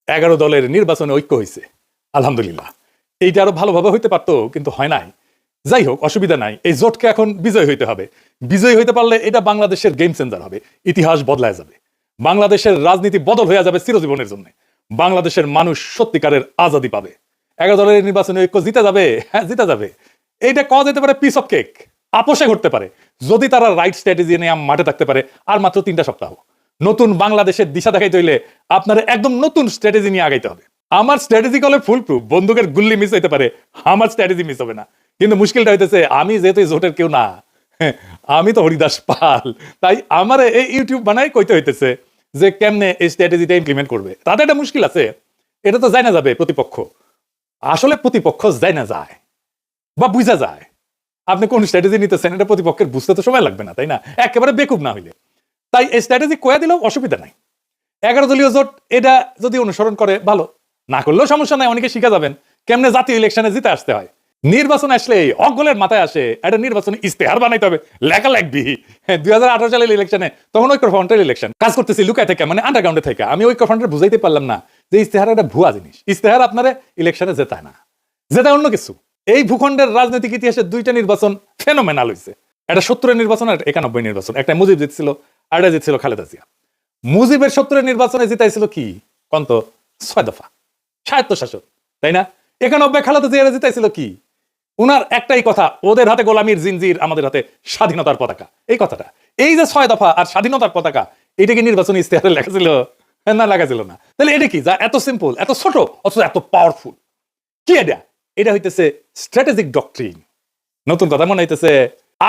11 দলের নির্বাচনে ঐক্য হয়েছে, আলহামদুলিল্লাহ। এইটা আরো ভালোভাবে হইতে পারতো, কিন্তু হয় নাই। যাই হোক, অসুবিধা নাই। এই জোটকে এখন বিজয় হইতে হবে। বিজয় হইতে পারলে এটা বাংলাদেশের গেম চেঞ্জার হবে, ইতিহাস বদলায় যাবে, বাংলাদেশের রাজনীতি বদল হয়ে যাবে চিরজীবনের জন্য। বাংলাদেশের মানুষ সত্যিকারের আজাদি পাবে। 11 দলের নির্বাচনে ঐক্য জিতে যাবে, হ্যাঁ জিতে যাবে। এইটা কওয়া যেতে পারে পিস অফ কেক, আপোষে ঘটতে পারে, যদি তারা রাইট স্ট্র্যাটেজি নিয়ে মাঠে থাকতে পারে। আর মাত্র 3টা সপ্তাহ। নতুন বাংলাদেশের দিশা দেখাইতে হইলে আপনার একদম নতুন স্ট্র্যাটেজি নিয়ে আগাইতে হবে। আমার স্ট্র্যাটেজি কলে ফুল প্রুফ, বন্দুকের গুল্লি মিস হইতে পারে, আমার স্ট্র্যাটেজি মিস হবে না। কিন্তু মুশকিলটা হইতেছে, আমি যেহেতু জোটের কেউ না, আমি তো হরিদাস পাল, তাই আমার এই ইউটিউব বানাই কইতে হইতেছে যে কেমনে এই স্ট্র্যাটেজিটা ইমপ্লিমেন্ট করবে। তাদের একটা মুশকিল আছে, এটা তো যায় না যাবে প্রতিপক্ষ। আসলে প্রতিপক্ষ যায় না যায় বা বুঝা যায় আপনি কোন স্ট্র্যাটেজি নিতেছেন, এটা প্রতিপক্ষের বুঝতে তো সময় লাগবে না, তাই না? একেবারে বেকুব না হইলে। তাই এই স্ট্র্যাটেজি কয়ে দিলেও অসুবিধা নাই। 11 দলীয় জোট এটা যদি অনুসরণ করে ভালো, না করলেও সমস্যা নাই, অনেকে শিখা যাবেন কেমনে জাতীয় ইলেকশনে জিতে আসতে হয়। নির্বাচন আসলে অগলের মাথায় আসে একটা নির্বাচনে ইস্তেহার বানাইতে হবে, লেখা লাগবি। 2018 সালের ইলেকশনে তখন ঐক্যফ্রন্টের ইলেকশন কাজ করতেছি লুকায় থেকে, মানে আন্ডারগ্রাউন্ডে থেকে। আমি ঐক্যফ্রন্টের বুঝাইতে পারলাম না যে ইস্তেহার একটা ভুয়া জিনিস। ইস্তেহার আপনারা ইলেকশনে জেতায় না, জেতায় অন্য কিছু। এই ভূখণ্ডের রাজনৈতিক ইতিহাসে 2টা নির্বাচন ফেনোমেনাল হয়েছে। একটা 70-এর নির্বাচন আর 91 নির্বাচন। একটা মুজিব জিতছিল আর একটা জিতছিল খালেদা জিয়া। মুজিবের 70-এর নির্বাচনে জিতাইছিল কি কন্ত 6 দফা স্বায়ত্তশাসন, তাই না? 91 খালেদা জিয়া জিতাইছিল কি? উনার একটাই কথা, ওদের হাতে গোলামির জিনজির, আমাদের হাতে স্বাধীনতার পতাকা। এই কথাটা, এই যে 6 দফা আর স্বাধীনতার পতাকা, এটা কি নির্বাচনী ইস্তেহারে লেখা ছিল? না, লেখা ছিল না। তাহলে এটা কি, যা এত সিম্পল, এত ছোট, অথচ এত পাওয়ারফুল? কি এটা? এটা হইতেছে স্ট্র্যাটেজিক ডক্ট্রিন। নতুন কথা মনে হইতেছে,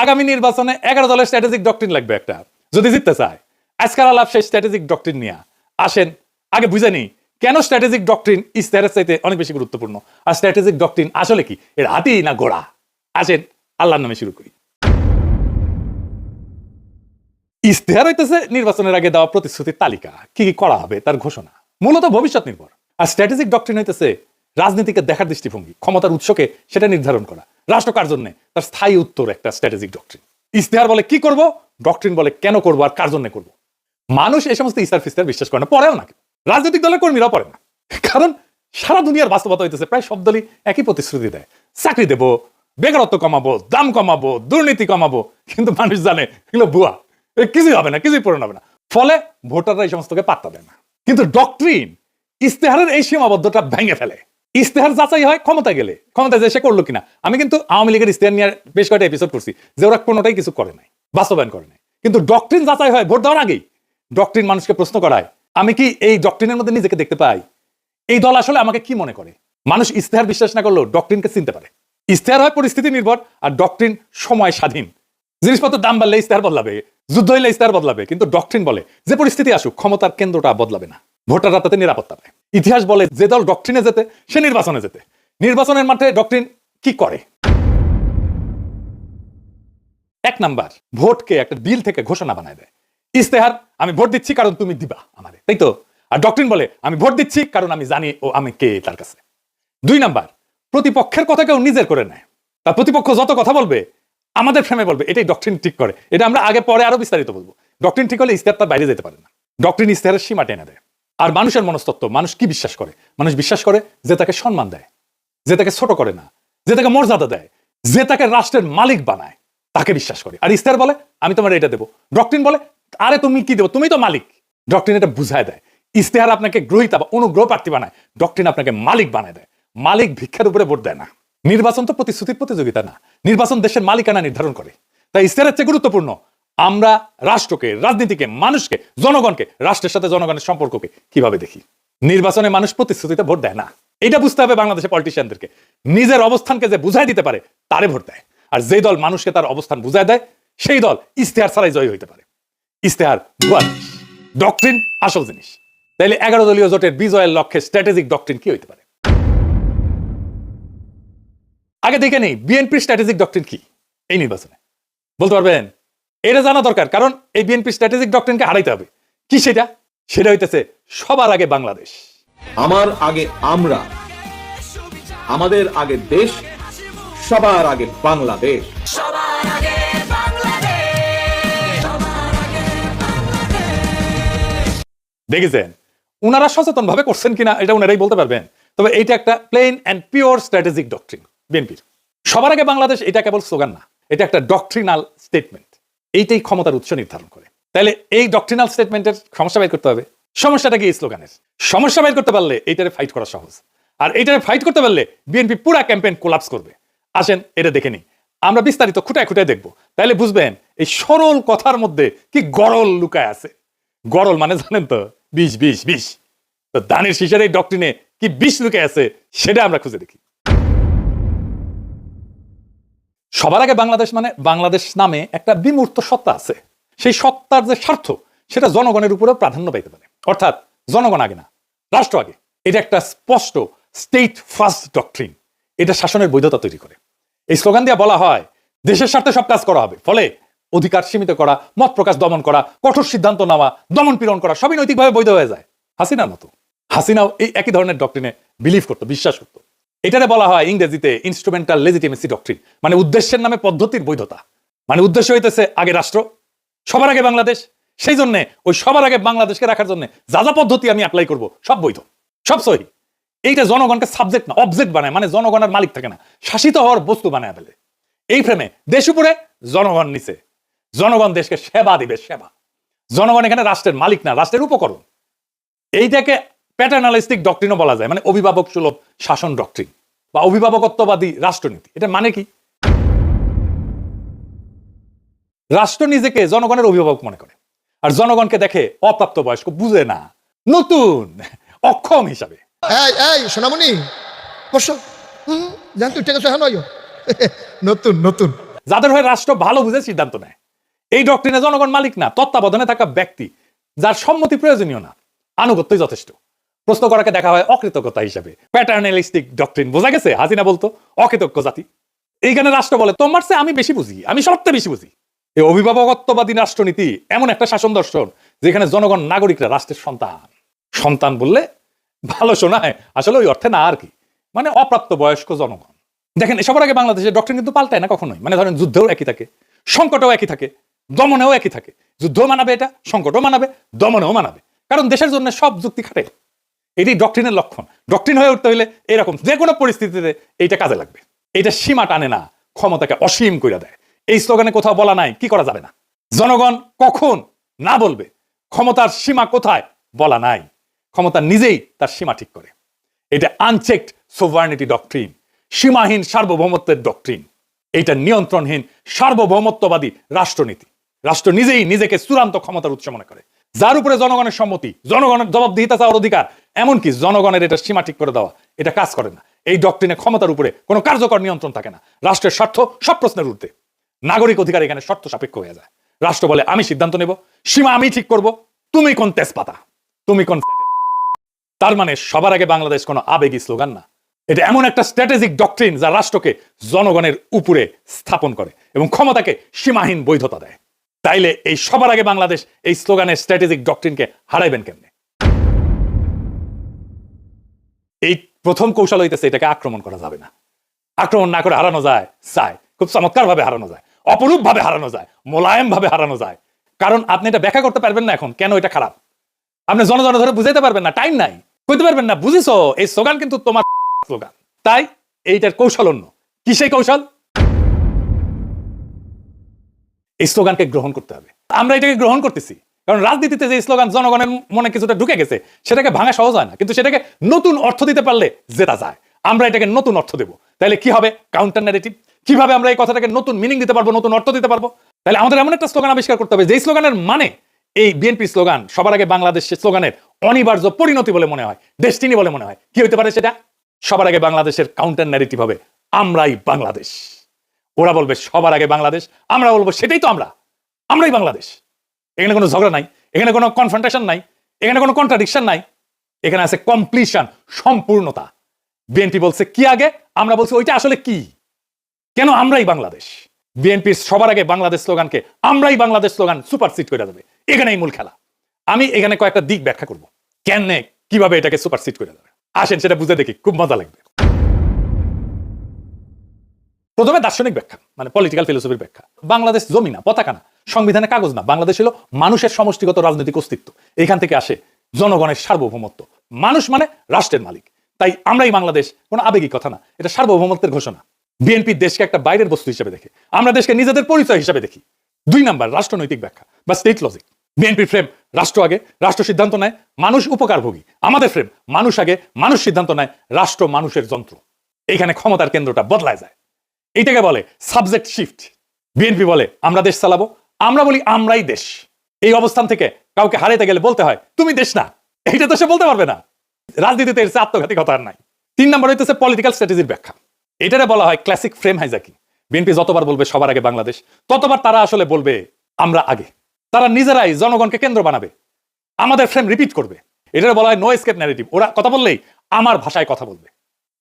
আগামী নির্বাচনে 11 দলের স্ট্র্যাটেজিক ডক্ট্রিন লাগবে একটা, যদি জিততে চায়। আজকাল আলাপ সেই স্ট্র্যাটেজিক ডক্ট্রিন নিয়ে আসেন। আগে বুঝে নিই কেন স্ট্র্যাটেজিক ডক্ট্রিন ইস্তেহারের চাইতে অনেক বেশি গুরুত্বপূর্ণ, আর স্ট্র্যাটেজিক ডক্ট্রিন আসলে কি, এর হাতি না ঘোড়া। আসেন আল্লাহর নামে শুরু করি। ইস্তেহার হইতেছে নির্বাচনের আগে দেওয়া প্রতিশ্রুতির তালিকা, কি কি করা হবে তার ঘোষণা, মূলত ভবিষ্যৎ নির্ভর। আর স্ট্র্যাটেজিক ডক্ট্রিন হইতেছে রাজনীতিকে দেখার দৃষ্টিভঙ্গি, ক্ষমতার উৎসকে সেটা নির্ধারণ করা, রাষ্ট্র কার জন্য, তার স্থায়ী উত্তর একটা স্ট্র্যাটেজিক ডক্ট্রিন। ইস্তেহার বলে কি করব, ডক্ট্রিন বলে কেন করবো আর কার জন্য করবো। মানুষ এই সমস্ত ইস্তার ফিস্তার বিশ্বাস করে না, পড়েও না, রাজনৈতিক দলের কর্মীরাও পড়ে না। কারণ সারা দুনিয়ার বাস্তবতা হইতেছে প্রায় সব দলই একই প্রতিশ্রুতি দেয়, চাকরি দেবো, বেকারত্ব কমাবো, দাম কমাবো, দুর্নীতি কমাবো। কিন্তু মানুষ জানে এগুলো ভুয়া, কিছুই হবে না, কিছুই পূরণ হবে না। ফলে ভোটাররা এই সমস্তকে পাত্তা দেয় না। কিন্তু ডক্ট্রিন ইস্তেহারের এই সীমাবদ্ধতা ভেঙে ফেলে। ইস্তেহার যাচাই হয় ক্ষমতায় গেলে, ক্ষমতায় যে সে করলো কিনা। আমি কিন্তু আওয়ামী লীগের ইস্তেহার নিয়ে বেশ কয়েকটা এপিসোড করছি যে ওরা কোনোটাই কিছু করে নাই, বাস্তবায়ন করে নাই। কিন্তু ডক্ট্রিন যাচাই হয় ভোট দেওয়ার আগেই। ডক্ট্রিন মানুষকে প্রশ্ন করায়, আমি কি এই ডক্ট্রিনের মধ্যে নিজেকে দেখতে পাই? এই দল আসলে আমাকে কি মনে করে? মানুষ ইস্তেহার বিশ্বাস না করলেও ডক্ট্রিনকে চিনতে পারে। ইস্তেহার হয় পরিস্থিতি নির্ভর, আর ডক্ট্রিন সময় স্বাধীন। জিনিসপত্রের দাম বাড়লে ইস্তেহার বদলাবে, যুদ্ধ হইলে ইস্তেহার বদলাবে, কিন্তু ডক্ট্রিন বলে যে পরিস্থিতি আসুক ক্ষমতার কেন্দ্রটা বদলাবে না, ভোটাররা তাতে নিরাপত্তা পায়। ইতিহাস বলে যে দল ডক্ট্রিনে যেতে সে নির্বাচনে যেতে। নির্বাচনের মাঠে ডক্ট্রিন কি করে? 1 নাম্বার, ভোটকে একটা ডিল থেকে ঘোষণা বানায় দেয়। ইস্তেহার, আমি ভোট দিচ্ছি কারণ তুমি দিবা আমারে, তাই তো? আর ডক্ট্রিন বলে আমি ভোট দিচ্ছি কারণ আমি জানি ও আমি কে তার কাছে। 2 নাম্বার, প্রতিপক্ষের কথা কেউ নিজের করে নেয়। তার প্রতিপক্ষ যত কথা বলবে আমাদের ফ্রেমে বলবে, এটাই ডক্ট্রিন ঠিক করে। এটা আমরা আগে পরে আরো বিস্তারিত বলবো। ডক্ট্রিন ঠিক হলে ইস্তেহার তার বাইরে যেতে পারে না। ডক্ট্রিন ইস্তেহারের সীমা টেনে দেয়। আর মানুষের মনস্তত্ত্ব, মানুষ কি বিশ্বাস করে? মানুষ বিশ্বাস করে যে তাকে সম্মান দেয়, যে তাকে ছোট করে না, যে তাকে মর্যাদা দেয়, যে তাকে রাষ্ট্রের মালিক বানায়, তাকে বিশ্বাস করে। আর ইস্তেহার বলে আমি তোমার এটা দেবো। ডক্ট্রিন বলে আরে তুমি কি দেবো, তুমি তো মালিক। ডক্ট্রিন এটা বুঝায় দেয়। ইস্তেহার আপনাকে গ্রহীতা বা অনুগ্রহ প্রার্থী বানায়, ডক্ট্রিন আপনাকে মালিক বানায় দেয়। মালিক ভিক্ষার উপরে ভোট দেয় না। নির্বাচন তো প্রতিশ্রুতির প্রতিযোগিতা না, নির্বাচন দেশের মালিকানা নির্ধারণ করে। তাই ইস্তেহারের চেয়ে গুরুত্বপূর্ণ আমরা রাষ্ট্রকে, রাজনীতিকে, মানুষকে, জনগণকে, রাষ্ট্রের সাথে জনগণের সম্পর্ককে কিভাবে দেখি। নির্বাচনে মানুষ প্রতিশ্রুতিতে ভোট দেয় না, এটা বুঝতে হবে বাংলাদেশের পলিটিশিয়ানদেরকে। নিজের অবস্থানকে যে বুঝাই দিতে পারে তারে ভোট দেয়। আর যে দল মানুষকে তার অবস্থান বুঝায় দেয় সেই দল ইস্তেহার ছাড়াই জয়ী হইতে পারে। ইস্তেহার ভুয়া জিনিস, ডক্ট্রিন আসল জিনিস। তাইলে 11 দলীয় জোটের বিজয়ের লক্ষ্যে স্ট্র্যাটেজিক ডক্ট্রিন কি হইতে পারে? আগে দেখে নেই বিএনপির স্ট্র্যাটেজিক ডক্ট্রিন কি এই নির্বাচনে, বলতে পারবেন? এটা জানা দরকার, কারণ এই বিএনপির স্ট্র্যাটেজিক ডক্ট্রিনকে হারাইতে হবে। কি সেটা? সেটা হইতেছে সবার আগে বাংলাদেশ। আমার আগে আমরা, আমাদের আগে দেশ, সবার আগে বাংলাদেশ। দেখেছেন উনারা সচেতন ভাবে করছেন কিনা এটা উনারাই বলতে পারবেন, তবে এটা একটা plain and pure strategic doctrine বিএনপির। সবার আগে বাংলাদেশ এটা কেবল স্লোগান না, এটা একটা ডক্ট্রিনাল স্টেটমেন্ট। এইটাই ক্ষমতার উৎস নির্ধারণ করে। তাহলে এই ডক্ট্রিনাল স্টেটমেন্টের সমস্যা বের করতে হবে। সমস্যাটা কি এই স্লোগানের? সমস্যা বের করতে পারলে এইটারে ফাইট করা সহজ, আর এইটারে ফাইট করতে পারলে বিএনপি পুরা ক্যাম্পেইন কোলাপস করবে। আসেন এটা দেখে নিই, আমরা বিস্তারিত খুঁটায় খুঁটায় দেখবো, তাইলে বুঝবেন এই সরল কথার মধ্যে কি গরল লুকায় আছে। গরল মানে জানেন তো, বিষ বিষ বিষ। তো দানের শীষের এই ডক্ট্রিনে কি বিষ লুকায় আছে সেটা আমরা খুঁজে দেখি। সবার আগে বাংলাদেশ মানে বাংলাদেশ নামে একটা বিমূর্ত সত্তা আছে। সেই সত্তার যে স্বার্থ সেটা জনগণের উপরে প্রাধান্য পাইতে পারে, অর্থাৎ জনগণ আগে না, রাষ্ট্র আগে। এটা একটা স্পষ্ট স্টেট ফার্স্ট ডক্ট্রিন। এটা শাসনের বৈধতা তৈরি করে। এই স্লোগান দিয়ে বলা হয় দেশের স্বার্থে সব কাজ করা হবে, ফলে অধিকার সীমিত করা, মত প্রকাশ দমন করা, কঠোর সিদ্ধান্ত নেওয়া, দমন পীড়ন করা সবই নৈতিকভাবে বৈধ হয়ে যায়। হাসিনার মতো। হাসিনাও এই একই ধরনের ডক্ট্রিনে বিলিভ করতো, বিশ্বাস করতো। এটারে বলা হয় ইংরেজিতে ইনস্ট্রুমেন্টাল লেজিটিমেসি ডক্ট্রিন, মানে উদ্দেশ্যের নামে পদ্ধতির বৈধতা। মানে উদ্দেশ্য হইতেছে আগে রাষ্ট্র, সবার আগে বাংলাদেশ। সেই জন্য ওই সবার আগে বাংলাদেশকে রাখার জন্য যা যা পদ্ধতি আমি অ্যাপ্লাই করব সব বৈধ, সব সহি। এইটা জনগণকে সাবজেক্ট না অবজেক্ট বানায়, মানে জনগণের মালিক থাকে না, শাসিত হওয়ার বস্তু বানায় ফেলে। এই ফ্রেমে দেশ উপরে, জনগণ নিচে, জনগণ দেশকে সেবা দিবে, সেবা। জনগণ এখানে রাষ্ট্রের মালিক না, রাষ্ট্রের উপকরণ। এইটাকে প্যাটার্নালিস্টিক ডক্ট্রিনও বলা যায়, মানে অভিভাবক সুলভ শাসন ডক্ট্রিন বা অভিভাবকত্ববাদী রাষ্ট্রনীতি। এটা মানে কি? রাষ্ট্র নিজেকে জনগণের অভিভাবক মনে করে, আর জনগণকে দেখে অপ্রাপ্ত বয়স্ক, বুঝে না, নতুন, অক্ষম হিসাবে। এই এই সোনামণি বসো, জান তুই ঠিক আছে হ্যাঁ নয় নতুন নতুন যাদের হয়ে রাষ্ট্র ভালো বুঝে সিদ্ধান্ত নেয়। এই ডক্ট্রিনে জনগণ মালিক না, তত্ত্বাবধানে থাকা ব্যক্তি, যার সম্মতি প্রয়োজনীয় না, আনুগত্যই যথেষ্ট। প্রশ্ন করাকে দেখা হয় অকৃতজ্ঞতা হিসাবে। Paternalistic doctrine. বোঝা গেছে হাসিনা বলতো অকৃতজ্ঞ জাতি। এইখানে রাষ্ট্র বলে তোমার চেয়ে আমি বেশি বুঝি, আমি সবচেয়ে বেশি বুঝি। এই অভিভাবকত্ববাদী রাষ্ট্রনীতি এমন একটা শাসন দর্শন যেখানে জনগণ নাগরিকরা রাষ্ট্রের সন্তান। সন্তান বললে ভালো শোনায়, আসলে ওই অর্থে না আর কি, মানে অপ্রাপ্ত বয়স্ক জনগণ। দেখেন সবার আগে বাংলাদেশের ডক্ট্রিন কিন্তু পাল্টায় না কখনোই। মানে ধরেন যুদ্ধেও একই থাকে, সংকটেও একই থাকে, দমনেও একই থাকে। যুদ্ধ মানাবে এটা, সংকটও মানাবে, দমনেও মানাবে, কারণ দেশের জন্য সব যুক্তি খাটে। এটি ডক্ট্রিনের লক্ষণ। ডক্ট্রিন হয়ে উঠতে হইলে এরকম যে কোনো পরিস্থিতিতে এইটা কাজে লাগবে। এটা সীমা টানে না, ক্ষমতাকে অসীম করে দেয়। এই স্লোগানে কোথাও বলা নাই কি করা যাবে না, জনগণ কখন না বলবে, ক্ষমতার সীমা কোথায় বলা নাই। ক্ষমতা নিজেই তার সীমা ঠিক করে। এটা আনচেকড সোভার্নিটি ডক্ট্রিন, সীমাহীন সার্বভৌমত্বের ডক্ট্রিন। এটা নিয়ন্ত্রণহীন সার্বভৌমত্ববাদী রাষ্ট্রনীতি। রাষ্ট্র নিজেই নিজেকে চূড়ান্ত ক্ষমতার উৎস মনে করে, যার উপরে জনগণের সম্মতি, জনগণের জবাবদিহিতা চাওয়ার অধিকার, এমনকি জনগণের এটা সীমা ঠিক করে দেওয়া, এটা কাজ করে না। এই ডক্ট্রিনে ক্ষমতার উপরে কোনো কার্যকর নিয়ন্ত্রণ থাকে না। রাষ্ট্রের স্বার্থ সব প্রশ্নের ঊর্ধ্বে। নাগরিক অধিকার এখানে শর্ত সাপেক্ষ হয়ে যায়। রাষ্ট্র বলে আমি সিদ্ধান্ত নেব, সীমা আমি ঠিক করব, তুমি কোন তেজপাতা, তুমি কোন। তার মানে সবার আগে বাংলাদেশ কোনো আবেগী স্লোগান না, এটা এমন একটা স্ট্র্যাটেজিক ডক্ট্রিন যা রাষ্ট্রকে জনগণের উপরে স্থাপন করে এবং ক্ষমতাকে সীমাহীন বৈধতা দেয়। তাইলে এই সবার আগে বাংলাদেশ এই স্লোগানের স্ট্র্যাটেজিক ডক্ট্রিনকে হারাইবেন কেমনে? এই প্রথম কৌশল হইতেছে এটাকে আক্রমণ করা যাবে না। আক্রমণ না করে হারানো যায়, খুব চমৎকার ভাবে হারানো যায়, অপরূপ ভাবে হারানো যায়, মোলায়েম ভাবে হারানো যায়। কারণ আপনি এটা ব্যাখ্যা করতে পারবেন না এখন কেন এটা খারাপ। আপনি জন ধরে বুঝাইতে পারবেন না, টাইম নাই, কইতে পারবেন না বুঝিস এই স্লোগান কিন্তু তোমার স্লোগান। তাই এইটার কৌশল অন্য। কি সেই কৌশল? এই স্লোগানকে গ্রহণ করতে হবে। আমরা এটাকে গ্রহণ করতেছি কারণ রাজনীতিতে যে স্লোগান জনগণের মনে কিছুটা ঢুকে গেছে, সেটাকে ভাঙা সহজ হয় না, কিন্তু সেটাকে নতুন অর্থ দিতে পারলে জেতা যায়। আমরা এটাকে নতুন অর্থ দেবো। তাহলে কি হবে? Counter narrative. কিভাবে আমরা এই কথাটাকে নতুন মিনিং দিতে পারবো, নতুন অর্থ দিতে পারবো? তাহলে আমাদের এমন একটা স্লোগান আবিষ্কার করতে হবে যে স্লোগানের মানে এই বিএনপি স্লোগান সবার আগে বাংলাদেশের স্লোগানের অনিবার্য পরিণতি বলে মনে হয়, ডেস্টিনি বলে মনে হয়। কি হইতে পারে সেটা? সবার আগে বাংলাদেশের কাউন্টার ন্যারেটিভ হবে আমরাই বাংলাদেশ। ওরা বলবে সবার আগে বাংলাদেশ, আমরা বলবো সেটাই তো আমরাই বাংলাদেশ। এখানে কোনো ঝগড়া নাই, এখানে কোনো কনফ্রন্টেশন নাই, এখানে কোনো কন্ট্রাডিকশন নাই, এখানে আছে কমপ্লিশন, সম্পূর্ণতা। বিএনপি বলছে কি আগে, আমরা বলছি ওইটা আসলে কি, কেন আমরাই বাংলাদেশ। বিএনপির সবার আগে বাংলাদেশ স্লোগানকে আমরাই বাংলাদেশ স্লোগান সুপারসিড করে দেবে। এখানেই মূল খেলা। আমি এখানে কয়েকটা দিক ব্যাখ্যা করবো কেন, কিভাবে এটাকে সুপারসিড করে দেবে। আসেন সেটা বুঝে দেখি, খুব মজা লাগবে। প্রথমে দার্শনিক ব্যাখ্যা, মানে পলিটিক্যাল ফিলোসফির ব্যাখ্যা। বাংলাদেশ জমি না, পতাকা না, সংবিধানে কাগজ না, বাংলাদেশ হলো মানুষের সমষ্টিগত রাজনৈতিক অস্তিত্ব। এখান থেকে আসে জনগণের সার্বভৌমত্ব। মানুষ মানে রাষ্ট্রের মালিক, তাই আমরাই বাংলাদেশ কোনো আবেগিক কথা না, এটা সার্বভৌমত্বের ঘোষণা। বিএনপি দেশকে একটা বাইরের বস্তু হিসেবে দেখে, আমরা দেশকে নিজেদের পরিচয় হিসেবে দেখি। 2 নাম্বার, রাষ্ট্রনৈতিক ব্যাখ্যা বা স্টেট লজিক। বিএনপির ফ্রেম রাষ্ট্র আগে, রাষ্ট্র সিদ্ধান্ত নেয়, মানুষ উপকারভোগী। আমাদের ফ্রেম মানুষ আগে, মানুষ সিদ্ধান্ত নেয়, রাষ্ট্র মানুষের যন্ত্র। এইখানে ক্ষমতার কেন্দ্রটা বদলায় যায়, এইটাকে বলে সাবজেক্ট শিফট। বিএনপি বলে আমরা দেশ চালাবো, আমরা বলি আমরাই দেশ। এই অবস্থান থেকে কাউকে হারাইতে গেলে বলতে হয় তুমি দেশ না, এইটা তো সে বলতে পারবে না। রাজনীতিতে এর আত্মঘাতী কথা আর নাই। 3 নাম্বার হইতেছে পলিটিক্যাল স্ট্র্যাটেজির ব্যাখ্যা। এটারে বলা হয় ক্লাসিক ফ্রেম হাইজাকিং। বিএনপি যতবার বলবে সবার আগে বাংলাদেশ, ততবার তারা আসলে বলবে আমরা আগে। তারা নিজেরাই জনগণকে কেন্দ্র বানাবে, আমাদের ফ্রেম রিপিট করবে। এটারে বলা হয় নো এসকেপ ন্যারেটিভ। ওরা কথা বললেই আমার ভাষায় কথা বলবে।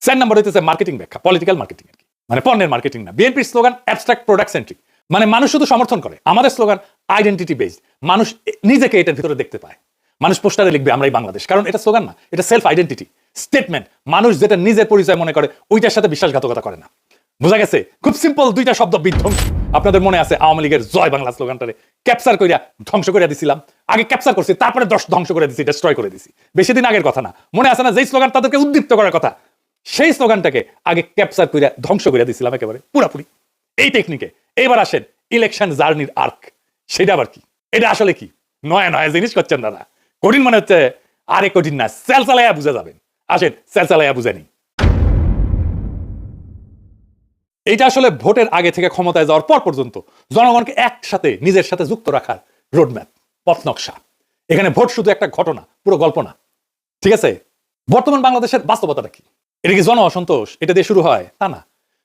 4 নাম্বার হইতেছে মার্কেটিং ব্যাখ্যা, পলিটিক্যাল মার্কেটিং আর কি, মানে পণ্যের মার্কেটিং না। বিএনপির স্লোগান অ্যাবস্ট্রাক্ট প্রোডাক্ট সেন্ট্রিক, মানে মানুষ শুধু সমর্থন করে। আমাদের স্লোগান আইডেন্টিটি বেসড, মানুষ নিজেকে এটার ভিতরে দেখতে পায়। মানুষ পোস্টারে লিখবে আমরাই বাংলাদেশ, কারণ এটা স্লোগান না, এটা সেলফ আইডেন্টিটি স্টেটমেন্ট। মানুষ যেটা নিজের পরিচয় মনে করে ওইটার সাথে বিশ্বাসঘাতকতা করে না। বোঝা গেছে? খুব সিম্পল 2টা শব্দ, বিধ্বংসী। আপনাদের মনে আছে আওয়ামী লীগের জয় বাংলা স্লোগানটারে ক্যাপচার করিয়া ধ্বংস করে দিছিলাম। আগে ক্যাপচার করছি, তারপরে ধ্বংস করে দিছি, ডিস্ট্রয় করে দিছি। বেশি দিন আগের কথা না, মনে আছে না? যেই স্লোগান তাদেরকে উদ্দীপ্ত করার কথা, সেই স্লোগানটাকে আগে ক্যাপচার করিয়া ধ্বংস করে দিছিলাম একেবারে পুরাপুরি। এই টেকনিকে এবার আসেন ইলেকশন জার্নির আর্ক। সেটা আবার কি? এটা আসলে কি? নয়া নয়া জিনিস করছেন দাদা, কঠিন মনে হচ্ছে। আরে কঠিন না, সেল চালাইয়া বুঝে যাবেন। আসেন সেল চালাইয়া বুঝে নি। এইটা আসলে ভোটের আগে থেকে ক্ষমতায় যাওয়ার পর পর্যন্ত জনগণকে একসাথে নিজের সাথে যুক্ত রাখার রোডম্যাপ, পথ নকশা। এখানে ভোট শুধু একটা ঘটনা, পুরো গল্প না। ঠিক আছে? বর্তমান বাংলাদেশের বাস্তবতাটা কি? এটা কি জন অসন্তোষ এটা দিয়ে শুরু হয়? তা না,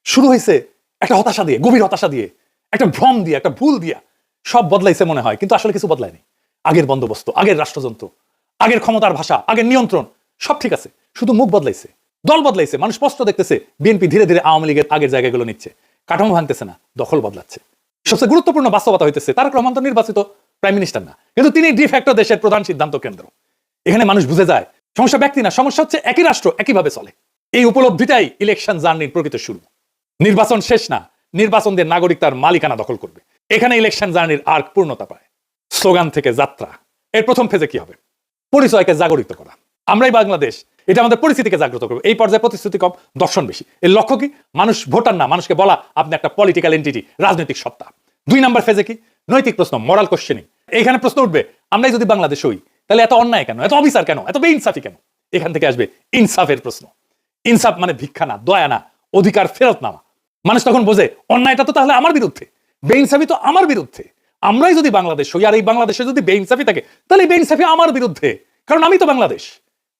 শুরু হয়েছে একটা হতাশা দিয়ে, গভীর হতাশা দিয়ে, একটা ভ্রম দিয়ে, একটা ভুল দিয়া। সব বদলাইছে মনে হয়, কিন্তু আসলে কিছু বদলায়নি। আগের বন্দোবস্ত, আগের রাষ্ট্রযন্ত্র, আগের ক্ষমতার ভাষা, আগের নিয়ন্ত্রণ সব ঠিক আছে, শুধু মুখ বদলাইছে, দল বদলাইছে। মানুষ স্পষ্ট দেখতেছে বিএনপি ধীরে ধীরে আওয়ামী লীগের আগের জায়গাগুলো নিচ্ছে, কাঠামো ভাঙতেছে না, দখল বদলাচ্ছে। সবচেয়ে গুরুত্বপূর্ণ বাস্তবতা হইতেছে তারেক রহমান তো নির্বাচিত প্রাইম মিনিস্টার না, কিন্তু তিনি ডিফ্যাক্টো দেশের প্রধান সিদ্ধান্ত কেন্দ্র। এখানে মানুষ বুঝে যায় সমস্যা ব্যক্তি না, সমস্যা হচ্ছে একই রাষ্ট্র একইভাবে চলে। এই উপলব্ধিটাই ইলেকশন জার্নির প্রকৃত শুরু। নির্বাচন শেষ না, নির্বাচন দিয়ে নাগরিক তার মালিকানা দখল করবে। এখানে ইলেকশন জার্নির আর্ক পূর্ণতা পায়। স্লোগান থেকে যাত্রা, এর প্রথম ফেজে কি হবে? পরিচয়কে জাগরিত করা। আমরাই বাংলাদেশ, এটা আমাদের পরিস্থিতিকে জাগ্রত করবে। এই পর্যায়ে প্রতিশ্রুতি কম, দর্শন বেশি। এর লক্ষ্য কি? মানুষ ভোটার না, মানুষকে বলা আপনি একটা পলিটিক্যাল এন্টিটি, রাজনৈতিক সত্তা। 2 নাম্বার ফেজে কি? নৈতিক প্রশ্ন, মোরাল কোশ্চেনিং। এইখানে প্রশ্ন উঠবে আমরাই যদি বাংলাদেশ হই তাহলে এত অন্যায় কেন, এত অবিচার কেন, এত বেইনসাফি কেন? এখান থেকে আসবে ইনসাফের প্রশ্ন। ইনসাফ মানে ভিক্ষা না, দয়া না, অধিকার ফেরত নেওয়া। মানুষ তখন বোঝে অন্যায়টা তো তাহলে আমার বিরুদ্ধে, বেইনসাফি তো আমার বিরুদ্ধে। আমরাই যদি বাংলাদেশ হই আর এই বাংলাদেশে যদি বেইনসাফি থাকে তাহলে এই বেইনসাফি আমার বিরুদ্ধে, কারণ আমি তো বাংলাদেশ।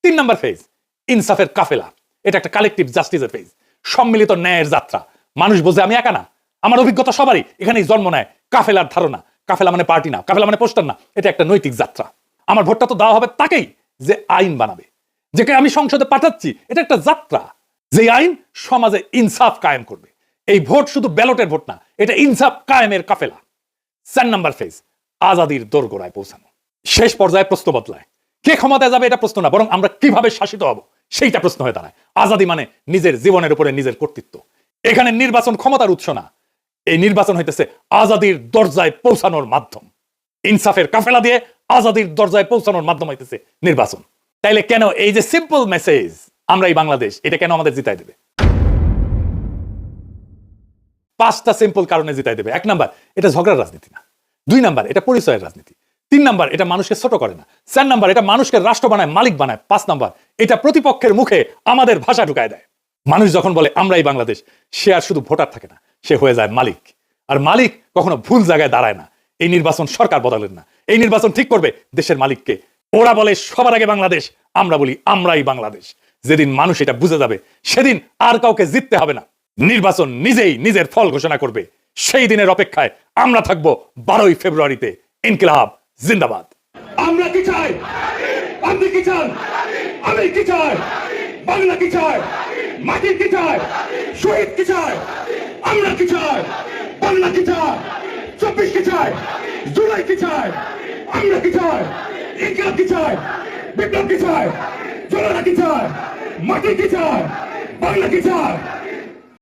3 নাম্বার ফেজ ইনসাফের কাফেলা। এটা একটা কালেকটিভ জাস্টিসের ফেজ, সম্মিলিত ন্যায়ের যাত্রা। মানুষ বোঝে আমি একা না, আমার অভিজ্ঞতা সবারই এখানেই জন্ম নেয় কাফেলার ধারণা। কাফেলা মানে পার্টি না, কাফেলা মানে পোস্টার না, এটা একটা নৈতিক যাত্রা। আমার ভোটটা তো দেওয়া হবে তাকেই যে আইন বানাবে, যেকে আমি সংসদে পাঠাচ্ছি। এটা একটা যাত্রা, যে আইন সমাজে ইনসাফ কায়েম করবে। এই ভোট শুধু ব্যালটের ভোট না, এটা ইনসাফ কায়েমের কাফেলা। 4 নাম্বার ফেজ আজাদির দোরগোড়ায় পৌঁছানো। শেষ পর্যায়ে প্রশ্ন বদলায়, কে ক্ষমতায় যাবে এটা প্রশ্ন না, বরং আমরা কিভাবে শাসিত হব সেইটা প্রশ্ন হয়ে দাঁড়ায়। আজাদি মানে নিজের জীবনের উপরে নিজের কর্তৃত্ব। এখানে নির্বাচন ক্ষমতার উৎস না, এই নির্বাচন হইতেছে আজাদির দরজায় পৌঁছানোর মাধ্যম। ইনসাফের কাফেলা দিয়ে আজাদির দরজায় পৌঁছানোর মাধ্যম হইতেছে নির্বাচন। তাইলে কেন এই যে সিম্পল মেসেজ আমরাই বাংলাদেশ, এটা কেন আমাদের জিতাই দেবে? 5টা সিম্পল কারণে জিতাই দেবে। 1 নাম্বার, এটা ঝগড়ার রাজনীতি না। 2 নাম্বার, এটা পরিচয়ের রাজনীতি। 3 নাম্বার, এটা মানুষকে ছোট করে না। 4 নাম্বার, এটা মানুষকে রাষ্ট্র বানায়, মালিক বানায়। 5 নাম্বার, এটা প্রতিপক্ষের মুখে আমাদের ভাষা ঢুকায় দেয়। মানুষ যখন বলে আমরাই বাংলাদেশ, সে আর শুধু ভোটার থাকে না, সে হয়ে যায় মালিক। আর মালিক কখনো ভুল জায়গায় দাঁড়ায় না। এই নির্বাচন সরকার বদলেন না, এই নির্বাচন ঠিক করবে দেশের মালিককে। ওরা বলে সবার আগে বাংলাদেশ, আমরা বলি আমরাই বাংলাদেশ। যেদিন মানুষ এটা বুঝে যাবে সেদিন আর কাউকে জিততে হবে না, নির্বাচন নিজেই নিজের ফল ঘোষণা করবে। সেই দিনের অপেক্ষায় আমরা থাকবো 12ই ফেব্রুয়ারিতে। ইনকিলাব জিন্দাবাদ। আমরা কি চাই? আপনি কি চান? আমি কি চাই? বাংলা কি চাই? মাটির কি চাই? শহীদ কি চাই? আমরা কি চাই? বাংলা কি চাই? 24 কি চাই? জুলাই কি চাই? আমরা কি চাই? ইনকিলাব কি চাই? বিপ্লব কি চাই? জনতা কি চাই? মাটি কি চাই? বাংলা কি চাই?